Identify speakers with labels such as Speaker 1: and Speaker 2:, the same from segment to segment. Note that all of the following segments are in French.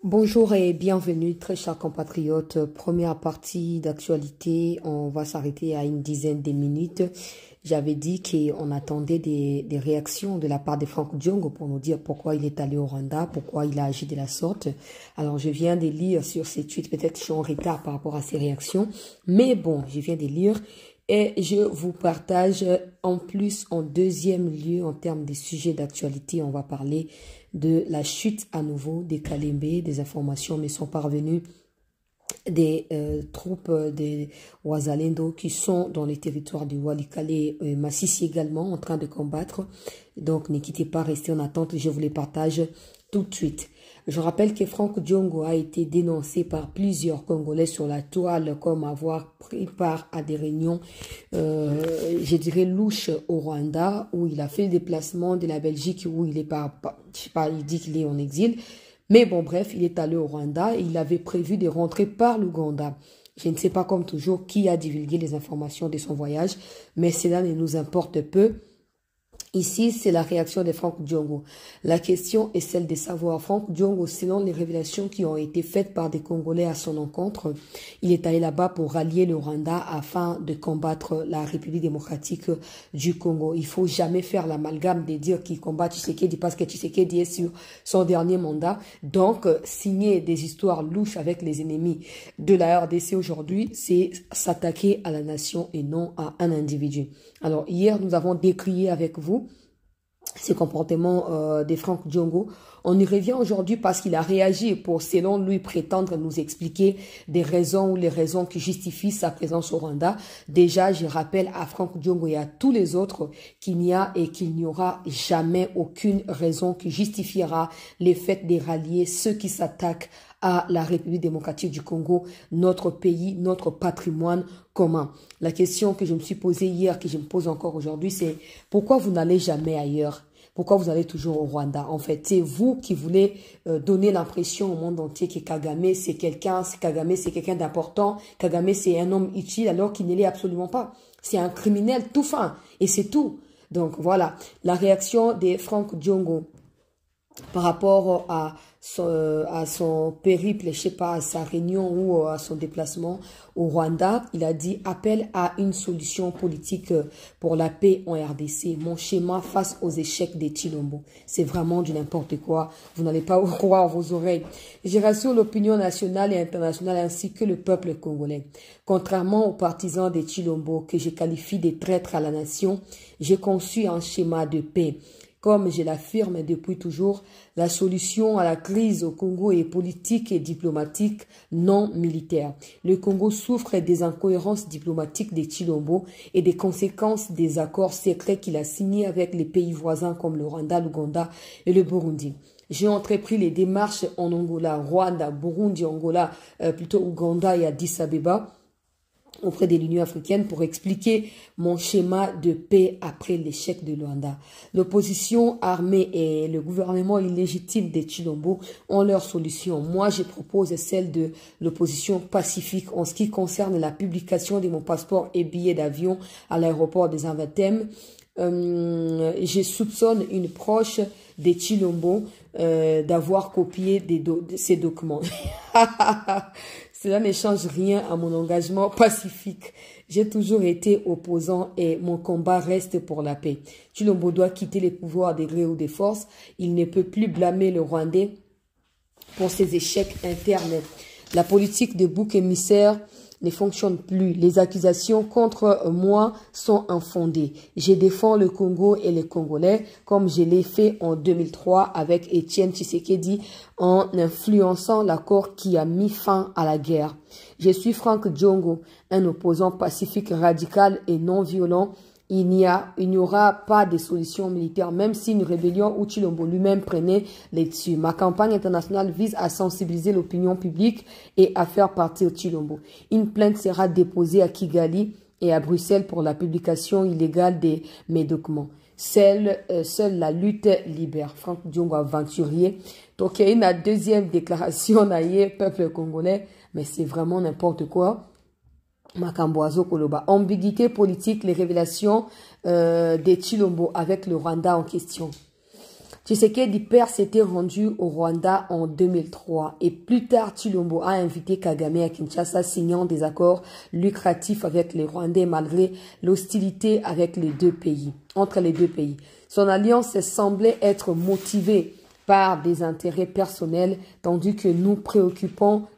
Speaker 1: Bonjour et bienvenue, très chers compatriotes. Première partie d'actualité, on va s'arrêter à une dizaine de minutes. J'avais dit qu'on attendait des réactions de la part de Franck Diongo pour nous dire pourquoi il est allé au Rwanda, pourquoi il a agi de la sorte. Alors, je viens de lire sur ces tweets, peut-être que je suis en retard par rapport à ces réactions, mais bon, je viens de lire. Et je vous partage en plus, en deuxième lieu, en termes des sujets d'actualité, on va parler de la chute à nouveau des Kalembe. Des informations me sont parvenues des troupes des Wazalendo qui sont dans les territoires du Walikale et Massissi également en train de combattre. Donc ne quittez pas, restez en attente, je vous les partage tout de suite. Je rappelle que Franck Diongo a été dénoncé par plusieurs Congolais sur la toile comme avoir pris part à des réunions, je dirais louches au Rwanda, où il a fait le déplacement de la Belgique, où il est je sais pas, il dit qu'il est en exil. Mais bon, bref, il est allé au Rwanda et il avait prévu de rentrer par l'Ouganda. Je ne sais pas comme toujours qui a divulgué les informations de son voyage, mais cela ne nous importe peu. Ici, c'est la réaction de Franck Diongo. La question est celle de savoir, Franck Diongo, selon les révélations qui ont été faites par des Congolais à son encontre, il est allé là-bas pour rallier le Rwanda afin de combattre la République démocratique du Congo. Il faut jamais faire l'amalgame de dire qu'il combat Tshisekedi parce que Tshisekedi est sur son dernier mandat. Donc, signer des histoires louches avec les ennemis de la RDC aujourd'hui, c'est s'attaquer à la nation et non à un individu. Alors, hier, nous avons décrié avec vous ces comportements de Franck Diongo. On y revient aujourd'hui parce qu'il a réagi pour, selon lui, prétendre nous expliquer des raisons ou les raisons qui justifient sa présence au Rwanda. Déjà, je rappelle à Franck Diongo et à tous les autres qu'il n'y a et qu'il n'y aura jamais aucune raison qui justifiera les faits de rallier ceux qui s'attaquent à la République démocratique du Congo, notre pays, notre patrimoine commun. La question que je me suis posée hier, que je me pose encore aujourd'hui, c'est pourquoi vous n'allez jamais ailleurs? Pourquoi vous allez toujours au Rwanda? En fait, c'est vous qui voulez donner l'impression au monde entier que Kagame, c'est quelqu'un d'important. Kagame, c'est un homme utile alors qu'il ne l'est absolument pas. C'est un criminel tout fin. Et c'est tout. Donc voilà, la réaction de Franck Diongo par rapport à son périple, je sais pas, à sa réunion ou à son déplacement au Rwanda, il a dit appel à une solution politique pour la paix en RDC. Mon schéma face aux échecs des Tshilombo. C'est vraiment du n'importe quoi. Vous n'allez pas croire vos oreilles. Je rassure l'opinion nationale et internationale ainsi que le peuple congolais. Contrairement aux partisans des Tshilombo que je qualifie de traîtres à la nation, j'ai conçu un schéma de paix. Comme je l'affirme depuis toujours, la solution à la crise au Congo est politique et diplomatique, non militaire. Le Congo souffre des incohérences diplomatiques des Tshilombo et des conséquences des accords secrets qu'il a signés avec les pays voisins comme le Rwanda, l'Ouganda et le Burundi. J'ai entrepris les démarches en Angola, Rwanda, Burundi, Angola, plutôt Ouganda et Addis Abeba, auprès de l'Union africaine pour expliquer mon schéma de paix après l'échec de Luanda. L'opposition armée et le gouvernement illégitime des Tshilombo ont leur solution. Moi, je propose celle de l'opposition pacifique en ce qui concerne la publication de mon passeport et billet d'avion à l'aéroport des Zaventem. Je soupçonne une proche des Tshilombo d'avoir copié ces documents. Cela ne change rien à mon engagement pacifique. J'ai toujours été opposant et mon combat reste pour la paix. Tshilombo doit quitter les pouvoirs des gré ou des forces. Il ne peut plus blâmer le Rwandais pour ses échecs internes. La politique de bouc émissaire ne fonctionne plus. Les accusations contre moi sont infondées. Je défends le Congo et les Congolais comme je l'ai fait en 2003 avec Étienne Tshisekedi en influençant l'accord qui a mis fin à la guerre. Je suis Franck Diongo, un opposant pacifique radical et non violent. Il n'y aura pas de solution militaire, même si une rébellion où Tshilombo lui-même prenait les dessus. Ma campagne internationale vise à sensibiliser l'opinion publique et à faire partir Tshilombo. Une plainte sera déposée à Kigali et à Bruxelles pour la publication illégale de mes documents. Seule la lutte libère. Franck Diongo aventurier. Donc, il y a une deuxième déclaration, peuple congolais, mais c'est vraiment n'importe quoi. Makamboazo Koloba. Ambiguïté politique, les révélations des Tshilombo avec le Rwanda en question. Tshisekedi père s'était rendu au Rwanda en 2003 et plus tard Tshilombo a invité Kagame à Kinshasa signant des accords lucratifs avec les Rwandais malgré l'hostilité avec les deux pays, entre les deux pays. Son alliance semblait être motivée par des intérêts personnels, tandis que nous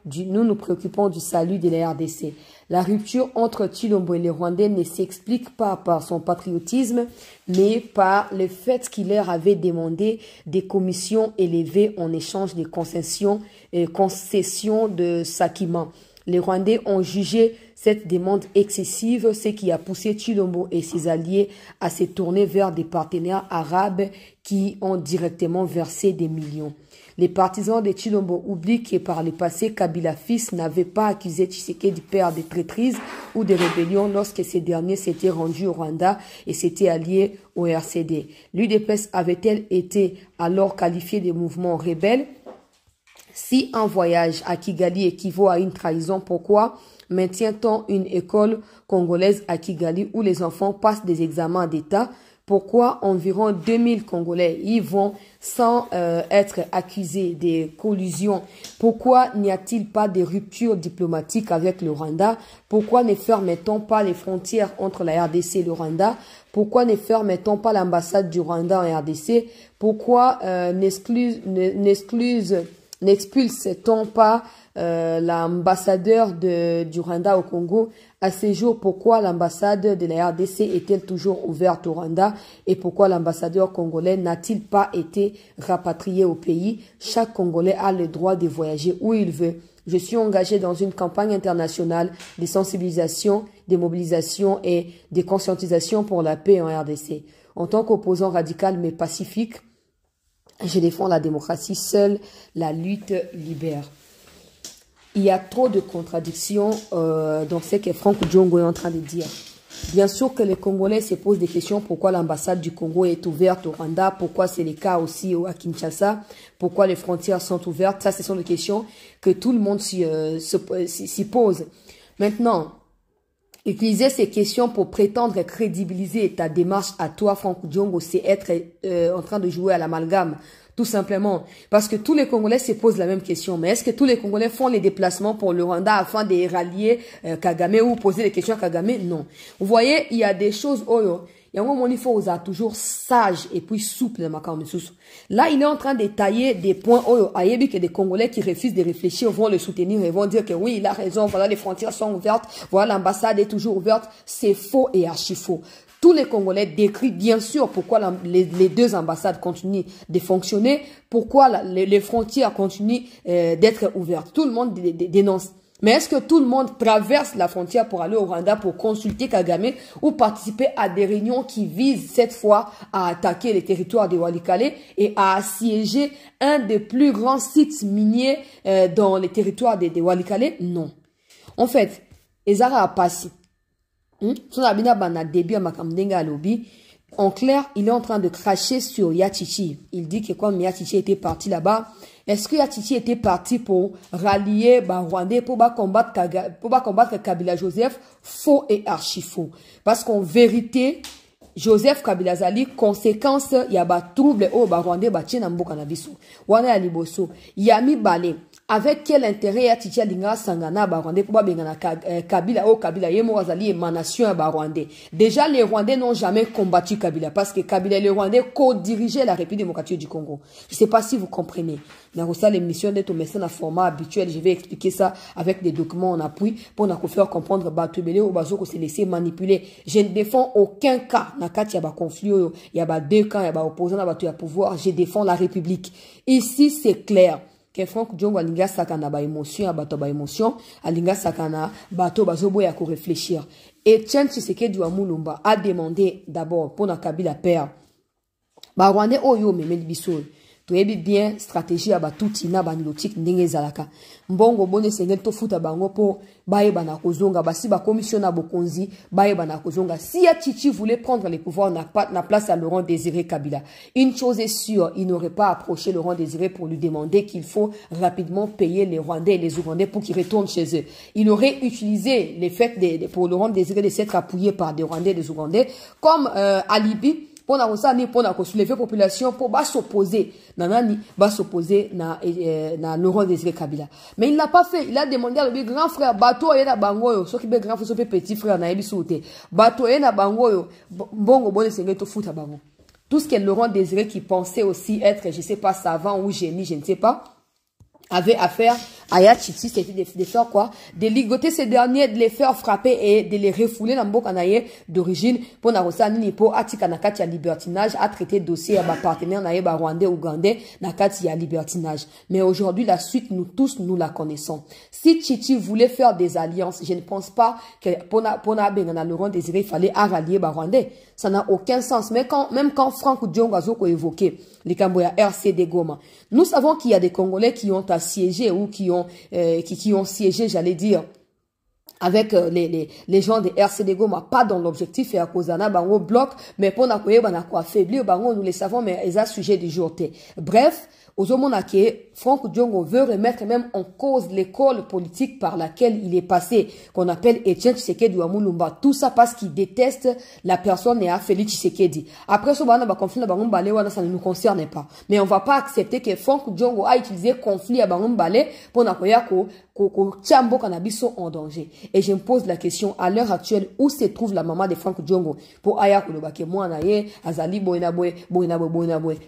Speaker 1: nous préoccupons du salut de la RDC. La rupture entre Tshilombo et les Rwandais ne s'explique pas par son patriotisme, mais par le fait qu'il leur avait demandé des commissions élevées en échange des concessions de Sakima. Les Rwandais ont jugé cette demande excessive, ce qui a poussé Tshilombo et ses alliés à se tourner vers des partenaires arabes qui ont directement versé des millions. Les partisans de Tshilombo oublient que par le passé, Kabila fils n'avait pas accusé Tshisekedi père de traîtrise ou de rébellion lorsque ces derniers s'étaient rendus au Rwanda et s'étaient alliés au RCD. L'UDPS avait-elle été alors qualifiée de mouvement rebelle? Si un voyage à Kigali équivaut à une trahison, pourquoi maintient-on une école congolaise à Kigali où les enfants passent des examens d'État? Pourquoi environ 2000 Congolais y vont sans être accusés de collusion? Pourquoi n'y a-t-il pas de rupture diplomatique avec le Rwanda? Pourquoi ne ferme-t-on pas les frontières entre la RDC et le Rwanda? Pourquoi ne ferme-t-on pas l'ambassade du Rwanda en RDC? Pourquoi n'expulse-t-on pas l'ambassadeur du Rwanda au Congo? À ce jour, pourquoi l'ambassade de la RDC est-elle toujours ouverte au Rwanda? Et pourquoi l'ambassadeur congolais n'a-t-il pas été rapatrié au pays? Chaque Congolais a le droit de voyager où il veut. Je suis engagé dans une campagne internationale de sensibilisation, de mobilisation et de conscientisation pour la paix en RDC. En tant qu'opposant radical mais pacifique, je défends la démocratie, seule la lutte libère. Il y a trop de contradictions dans ce que Franck Diongo est en train de dire. Bien sûr que les Congolais se posent des questions. Pourquoi l'ambassade du Congo est ouverte au Rwanda? Pourquoi c'est le cas aussi à Kinshasa? Pourquoi les frontières sont ouvertes? Ça, ce sont des questions que tout le monde s'y pose. Maintenant, utiliser ces questions pour prétendre crédibiliser ta démarche à toi, Franck Diongo, c'est être en train de jouer à l'amalgame. Tout simplement. Parce que tous les Congolais se posent la même question. Mais est-ce que tous les Congolais font les déplacements pour le Rwanda afin de rallier Kagame ou poser des questions à Kagame? Non. Vous voyez, il y a des choses, il y a un moment, il faut oser toujours sage et puis souple. Là, il est en train de tailler des points. Il y a des Congolais qui refusent de réfléchir, vont le soutenir et vont dire que oui, il a raison, voilà, les frontières sont ouvertes, voilà, l'ambassade est toujours ouverte. C'est faux et archi faux. Tous les Congolais décrivent bien sûr pourquoi les deux ambassades continuent de fonctionner, pourquoi les frontières continuent d'être ouvertes. Tout le monde dénonce. Mais est-ce que tout le monde traverse la frontière pour aller au Rwanda pour consulter Kagame ou participer à des réunions qui visent cette fois à attaquer les territoires de Walikale et à assiéger un des plus grands sites miniers dans les territoires de Walikale? Non. En fait, Ezara a passé. En clair, il est en train de cracher sur Yachichi. Il dit que comme Yachichi était parti là-bas, est-ce que Yachichi était parti pour rallier Rwandais pour combattre Kabila Joseph? Faux et archi faux. Parce qu'en vérité, Joseph Kabila Zali, conséquence, il y a des troubles au Rwandais, Wana Liboso, Yami Balé. Avec quel intérêt Yachichi Alinga Sangana Rwandais pour Kabila au Kabila Yemo Azali émanation à Rwandais. Déjà, les Rwandais n'ont jamais combattu Kabila parce que Kabila et les Rwandais co-dirigeaient la République démocratique du Congo. Je ne sais pas si vous comprenez. Dans ça, l'émission d'être au dans format habituel, je vais expliquer ça avec des documents en appui pour nous faire comprendre Batubele ou Bazoko se laisser manipuler. Je ne défends aucun cas. Nakati y a conflit, il y a deux camps, il y a opposants, il y a pouvoir. Je défends la République. Ici, c'est clair. Que Franck Diongo alinga sakana ba émotion, abato ba émotion, alinga sakana bato bazobo ya ko réfléchir. Etienne Tshisekedi wa Mulumba a demandé d'abord pour na Kabila père. Ba Rwandais oyo memeli biso. Toyebi bien stratégie aba tuti na banilotique ndenge zalaka. Mbongo bone sengel to futa bango po baye bana kozonga basi ba commission na bokonzi baye bana kozonga. Si Yachichi voulait prendre les pouvoirs na place à Laurent Désiré Kabila, une chose est sûre, il n'aurait pas approché Laurent Désiré pour lui demander qu'il faut rapidement payer les Rwandais et les Ougandais pour qu'ils retournent chez eux. Il aurait utilisé les faits pour Laurent Désiré de s'être appuyé par des Rwandais et des Ougandais comme alibi pour na ça ni pour na soulever population pour ba s'opposer nanani ba s'opposer na Laurent Désiré Kabila. Mais il l'a pas fait. Il a demandé à le grand frère bateau et na bangoyo, so qui be grand frère so petit frère na yebi souté. Bateau et na bangoyo bongo bonne sengé to futa bango. Tout ce que Laurent Désiré qui pensait aussi être, je sais pas, savant ou génie, je ne sais pas, avait affaire à Yachiti, c'était de faire quoi? De ligoter ces derniers, de les faire frapper et de les refouler dans le Kanaye d'origine pour n'arosa ni pour atika nakati ya libertinage, à traiter dossier à ma partenaire naye ba rwandais ougandais nakati ya libertinage. Mais aujourd'hui, la suite, nous tous, nous la connaissons. Si Tchiti voulait faire des alliances, je ne pense pas que pour na Laurent Désiré, il fallait rallier ba rwandais. Ça n'a aucun sens. Mais même quand Franck Diongazo a évoqué les Camboya RCD Goma, nous savons qu'il y a des Congolais qui ont assiégé ou qui ont siégé, j'allais dire, avec les gens de RCD Goma, pas dans l'objectif et à cause d'un bango bloc, mais pour n'a quoi affaiblir, bango, nous le savons, mais ils ont sujet du jour. Bref, aux Omonake, Franck Diongo veut remettre même en cause l'école politique par laquelle il est passé, qu'on appelle Etienne Tshisekedi ou Amulumba. Tout ça parce qu'il déteste la personne et a Félix Tshisekedi. Après, ce conflit ça ne nous concerne pas. Mais on va pas accepter que Franck Diongo a utilisé conflit à Bangumbale pour n'akoya ko Tchambo Kanabiso en danger. Et je me pose la question, à l'heure actuelle, où se trouve la maman de Franck Diongo? Pour Aya Kolobake, moi, naye, Azali, Boinaboe,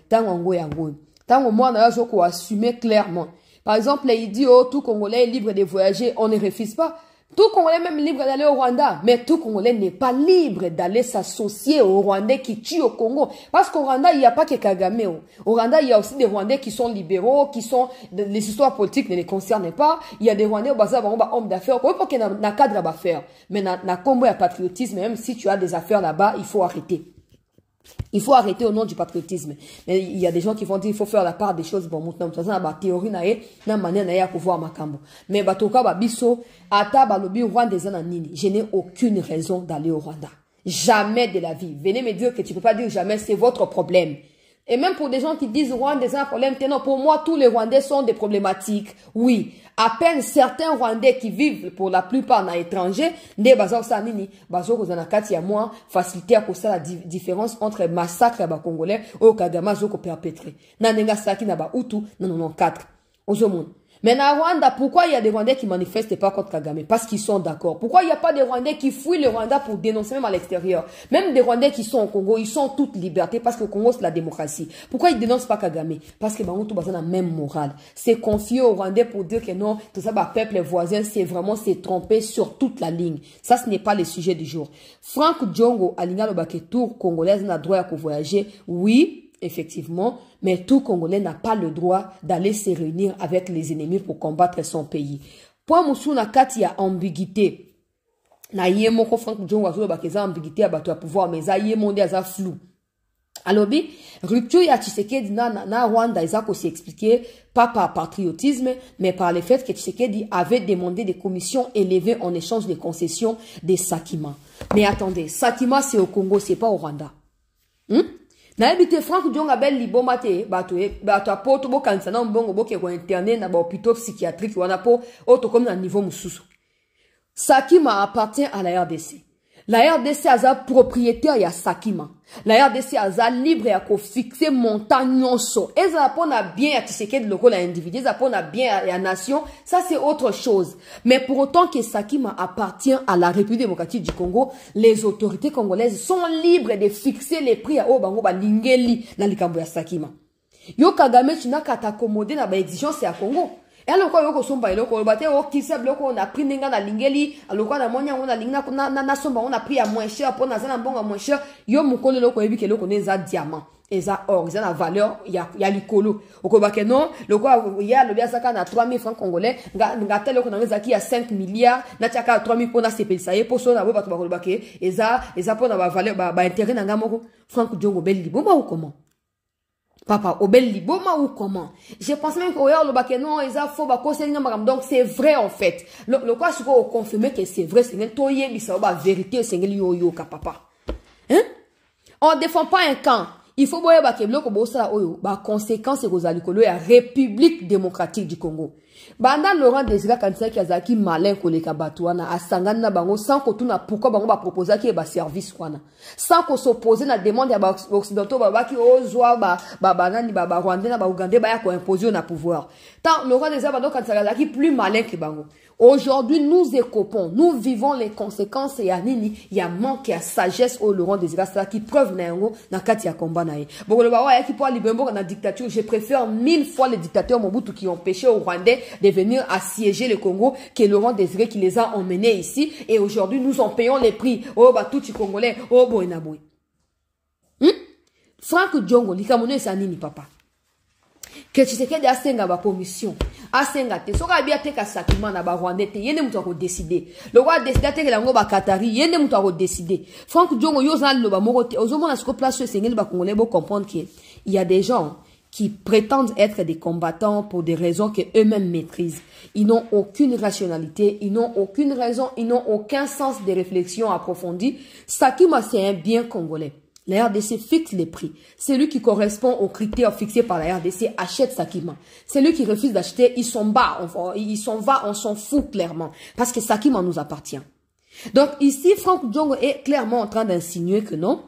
Speaker 1: Tango Yango. Tant au moins, on a assumé clairement. Par exemple, il dit, oh, tout Congolais est libre de voyager, on ne refuse pas. Tout Congolais est même libre d'aller au Rwanda. Mais tout Congolais n'est pas libre d'aller s'associer aux Rwandais qui tuent au Congo. Parce qu'au Rwanda, il n'y a pas que Kagame. Au Rwanda, il y a aussi des Rwandais qui sont libéraux, qui sont, les histoires politiques ne les concernent pas. Il y a des Rwandais au bazar, hommes d'affaires. Pour qu'il y ait un cadre à faire. Mais na combo et patriotisme, même si tu as des affaires là-bas, il faut arrêter. Il faut arrêter au nom du patriotisme. Mais il y a des gens qui vont dire qu'il faut faire la part des choses. Bon, maintenant, ça, la théorie, na manière, na pour voir ma cambo. Mais, batoka, babiso, ata, balobi, Rwanda, je n'ai aucune raison d'aller au Rwanda. Jamais de la vie. Venez me dire que tu peux pas dire jamais, c'est votre problème. Et même pour des gens qui disent Rwanda, c'est un problème, non, pour moi, tous les Rwandais sont des problématiques. Oui. À peine certains Rwandais qui vivent pour la plupart dans l'étranger, ne bazar sanini, bazar kozanakati ya moi, faciliter à cause la différence entre massacre à Congolais ou Kagama zoko perpétré. Nanenga saki na ba Hutu, non, 4. Ozomon. Mais na Rwanda, pourquoi il y a des Rwandais qui manifestent pas contre Kagame? Parce qu'ils sont d'accord. Pourquoi il n'y a pas des Rwandais qui fuient le Rwanda pour dénoncer même à l'extérieur? Même des Rwandais qui sont au Congo, ils sont en toute liberté parce que le Congo c'est la démocratie. Pourquoi ils dénoncent pas Kagame? Parce que tout a la même morale. C'est confier aux Rwandais pour dire que non, tout ça, peuple voisin, c'est vraiment s'est trompé sur toute la ligne. Ça, ce n'est pas le sujet du jour. Franck Diongo, Alinga Tour congolaise n'a droit à voyager. Oui. Effectivement, mais tout Congolais n'a pas le droit d'aller se réunir avec les ennemis pour combattre son pays. Pour Moussou Nakati, il y a ambiguïté. Na yemoko Franck Diongo azo bakeza ambiguïté à battre pouvoir, mais ça yemonde aza flou. Alors bi rupture ya Tshisekedi na Rwanda ils aussi expliqué pas par patriotisme mais par le fait que Tshisekedi avait demandé des commissions élevées en échange des concessions des Sakima. Mais attendez, Sakima c'est au Congo, c'est pas au Rwanda. Na ebite Franck Diongo abel liboma te bato apoto bo kanisa na mbongo boke ko internet na ba hôpital psychiatrique wana po auto comme na niveau mususu. Sakima appartient à la RDC. La RDC a sa propriétaire ya Sakima. La RDC a sa libre ya ko fixer montagne nyonso. Et ça pona bien à Tshisekedi loko la individu, ça pona bien à la nation, ça c'est autre chose. Mais pour autant que Sakima appartient à la République démocratique du Congo, les autorités congolaises sont libres de fixer les prix à Obango ba lingeli na likambo ya Sakima. Yo Kagame china katakomode na ba exigence ya Congo. Et alors quoi yoko somba eloko bate o kisab loko on a pris ninga na lingeli aloko na monya on a lingna na somba on a pris à moins cher pour na zana mbonga moins cher yo mukole loko ebi ke loko neza diamant eza or eza na valeur ya likolo okobake non loko ya lo bia saka na 3000 francs congolais nga tel loko na ngezaki ya 5 milliards na tiaka 3000 pour na sepelisa ye pour so na bo bato bakolobake eza pour na ba valeur ba intérêt na ngamoko Franck Diongo belli bomba ou comment? Papa, Obel Liboma ou comment? Je pense même qu'au Bake non, ils ont faux donc c'est vrai en fait. Le quoi, c'est qu'on confirme que c'est vrai, c'est une toye, mais ça va vérité, c'est une yo-yo, papa. Hein? On ne défend pas un camp. il faut boye ba keblo ko bosa oyo ba conséquence ko zalikolo ya République démocratique du Congo. Banda Laurent Désiré Kanisa qui azaki malin ko leka batouana asangana na bango sans ko tuna pourquoi bango ba proposer ki ba service wana. Sans ko s'opposer na demande ya ba occidentaux ba ki ozwa ba banani ba Rwandais na ba Ougandais ba ya ko imposer na pouvoir. Tant Laurent Désiré Bando Kanisa azaki plus malin que bango. Aujourd'hui, nous écopons, nous vivons les conséquences et il y a manque à sagesse au Laurent Désiré qui preuve na kati ya combat na ye. Bon le bawa qui pour libérer na dictature, je préfère 1000 fois les dictateurs Mobutu qui ont empêché aux Rwandais de venir assiéger le Congo que Laurent Désiré qui les a emmenés ici et aujourd'hui nous en payons les prix. Oh bah tout congolais, oh boy. Franck Diongo, likamono sanini papa. Que tu sais que asenga ba commission asenga te soka bia te ka sakima na ba Rwandais te yene mutu ko décider le roi décider te la ngo ba Qatari yene mutu ko décider Franck Diongo yo zan lo ba moko te ozomona siko place ce ngeli ba congolais bo comprendre que il y a des gens qui prétendent être des combattants pour des raisons que eux-mêmes maîtrisent. Ils n'ont aucune rationalité, ils n'ont aucune raison, ils n'ont aucun sens de réflexion approfondie. Sakima c'est un bien congolais. La RDC fixe les prix. Celui qui correspond aux critères fixés par la RDC achète Sakima. Celui qui refuse d'acheter, ils sont bas, on s'en fout clairement. Parce que Sakima nous appartient. Donc ici, Franck Diongo est clairement en train d'insinuer que non.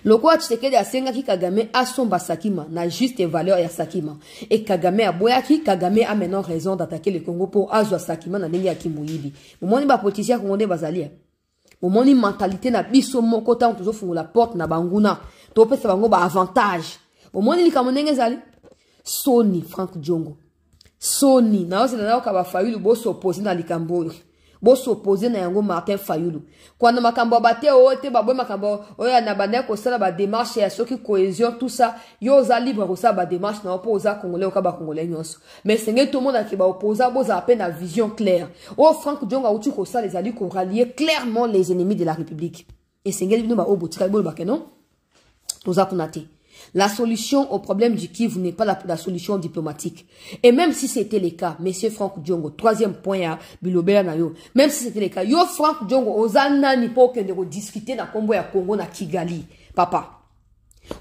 Speaker 1: Le quoi Tshisekedi asenga ki Kagame a son Sakima, n'a juste valeur ya Sakima. Et Kagame a boyaki, Kagame a maintenant raison d'attaquer le Congo pour azwa Sakima na nengi ya Kimuyibi. Moni ba politicien congolais bazali. Moni mentalité na biso moko ta toujours fungu la porte na banguna. To pesa bango ba avantage. Moni likamonenge zali. Soni Franck Diongo. Soni na ose na ka ba Fayulu bo s'opposer na likambo. Bo s'opposer na yango Martin Fayulu. Kwa na makambo bate o te ba bo makambo oya na bande ko sala ba démarche ya soki cohésion tout ça yo za libre ko sa ba démarche na opposa congolais ka ba congolais nyonso. Mais sengé tout le monde qui ba opposa bo za peine à vision claire. Oh Franck Diongo outi ko sa les alliés qu'on rallier clairement les ennemis de la République. Et sengé bino ba obotika bo ba kenon. Toza kunate. La solution au problème du Kivu n'est pas la solution diplomatique. Et même si c'était le cas, monsieur Franck Diongo, troisième point à Bilobela Nayo, même si c'était le cas, yo Franck Diongo, ozana ni po que de discuter na Congo ya Congo na Kigali, papa.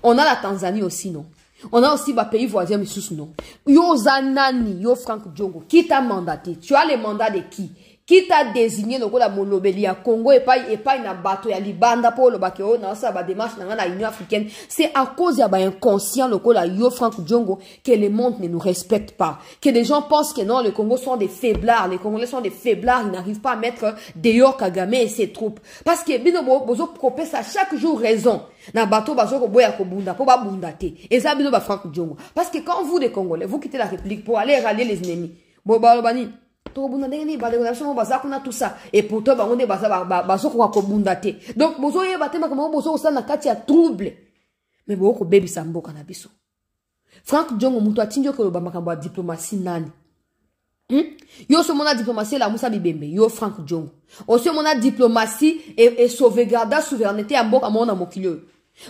Speaker 1: On a la Tanzanie aussi, non? On a aussi les pays voisins, mais sous non. Yo zanani, yo Franck Diongo, qui t'a mandaté? Tu as le mandat de qui? Qui t'a désigné le la molobeli à Congo et pas na bateau ya libanda pour le bakeo na sa ba démarche na la Union africaine. C'est à cause ya ba inconscient le la yo Franck Diongo que le monde ne nous respecte pas. Que les gens pensent que non, le Congo sont des faiblards, les Congolais sont des faiblards, ils n'arrivent pas à mettre dehors Kagame et ses troupes. Parce que bino bozo propose à chaque jour raison. Na bateau bazo ko boya ko bunda po ba bundate. Et ça bino ba Franck Diongo. Parce que quand vous les Congolais, vous quittez la République pour aller rallier les ennemis. Bo ba bani tout ça et pourtant on est donc bozo ye batema comme bozo ça na kati ya trouble mais boko baby sambo kana biso Franck Diongo muto atinjo ko ba makambo ya diplomatie nani yo so mona diplomatie la Musa Bibembe yo Franck Diongo o so mona diplomatie et sauvegarder souveraineté ya mboka mona mokilio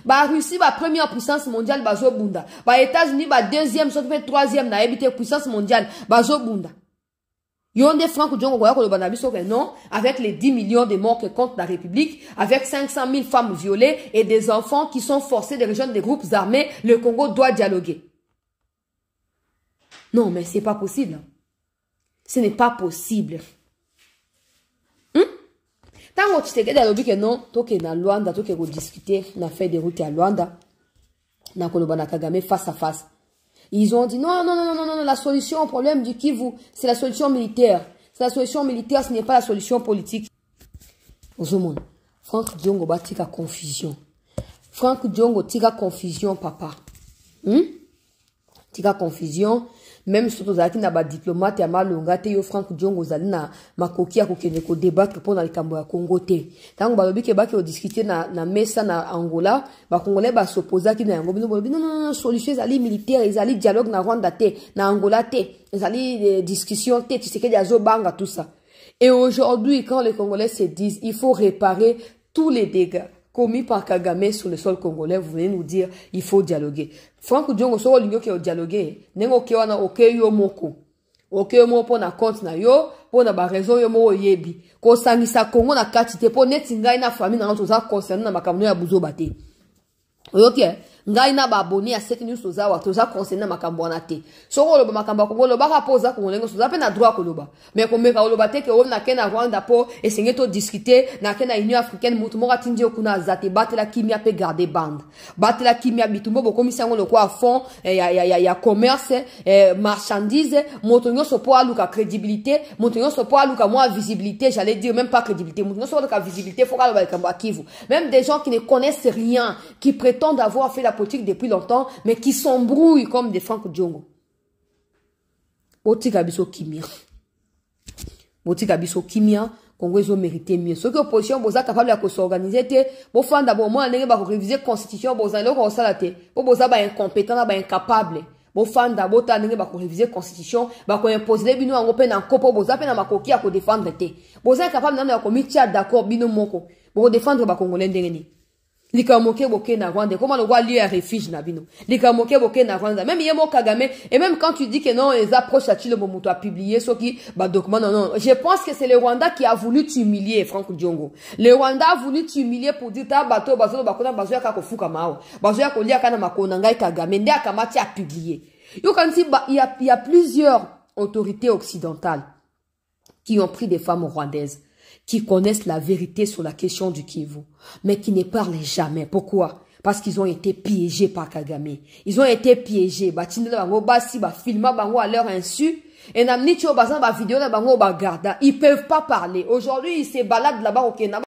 Speaker 1: ba Russie ba première puissance mondiale bazo bunda ba États-Unis ba deuxième soit fait troisième na habité puissance mondiale bazo bunda. Yonde Franck Diongo goya ko banabiso que non, avec les 10 millions de morts que compte la République, avec 500 000 femmes violées et des enfants qui sont forcés de rejoindre des groupes armés, le Congo doit dialoguer. Non, mais c'est pas possible. Ce n'est pas possible. Tant que tu te dis que non, toke na Luanda, toke go discuter, na fait des routes à Luanda, na kolobana Kagame face à face. Ils ont dit non, la solution au problème du Kivu, c'est la solution militaire. C'est la solution militaire, ce n'est pas la solution politique. Ozomon, Franck Diongo ba tika confusion. Franck Diongo tika confusion, papa. Tika confusion. Même si tu as na ba diplomate ya malonga te yo Franck Diongo zali na makoki ya kokende ko débattre pour na likambo ya Congo te. Tango balobi ke ba ke discuter na mesa na Angola, ba Congolais ba s'opposer ki na yango bino bolobi non solution ezali militaire, ezali dialogue na Rwanda te, na Angola te, ezali discussion te, tu sais que ya zo banga tout ça. Et aujourd'hui quand les Congolais se disent il faut réparer tous les dégâts commis par Kagame sur le sol congolais, vous venez nous dire il faut dialoguer. Franck Diongo so lingo ke dialoguer, nengo ke wana okeyo moko. Okeyo mo po na compte na yo, po na ba raison yo mo yebi. Ko sangisa Congo na kati te po neti ngai na famille na toza concerne na makamno ya buzo bate. OK, ngai na ba abonné à cette news toza concernant makambo wana te soko loba makambo ko loba ka poza ko ngolengo toza pe na droit ko loba mais ko meka loba te ke on na kena Rwanda po essayer to discuter na kena Union africaine mutu mo katindi okuna zate batela kimia pe garder bande batela kimia bitumbo bo komisango lo kwa fond ya commerce marchandise moto nyonso po aluka crédibilité moto nyonso po aluka moi visibilité j'allais dire même pas crédibilité moto nyonso aluka visibilité faut ka loba kambo akivu même des gens qui ne connaissent rien qui prétendent avoir fait la politique depuis longtemps, mais qui s'embrouillent comme des Franck Diongo. Botika biso kimia. Botika biso kimia, Congo ils ont mérité mieux. Ceux qui opposition, boza capable de s'organiser, bo fan d'abord, moi, on ba réviser constitution, boza, lo ko salate, bo boza ba incompétent, ba incapable. Bo fan d'abord, ta nenge ba réviser constitution, ba ko imposer bino en open en kopo, boza pe na makoki à ko défendre te. Boza capable na ko mitia d'accord bino moko. Bo défendre ba congolais ndengeni. Likamoke boke na Rwanda, comment le roi lieu à refuge na bino. Likamoke boke na Rwanda, même Yemo Kagame, et même quand tu dis que non, les approches à Chilo Momoto a publié, ce qui, bah, document, non. Je pense que c'est le Rwanda qui a voulu t'humilier, Franck Diongo. Le Rwanda a voulu t'humilier pour dire, ta bateau, bazo, bakona, bazo, ya kako fuka mao. Bazo, ya kolia kana makona, ngai Kagame, nde akamati a publié. Yo, quand il y a plusieurs autorités occidentales qui ont pris des femmes rwandaises, qui connaissent la vérité sur la question du Kivu, mais qui ne parlent jamais. Pourquoi? Parce qu'ils ont été piégés par Kagame. Ils ont été piégés. À leur insu. Et ils peuvent pas parler. Aujourd'hui, ils se baladent là-bas au Kenya.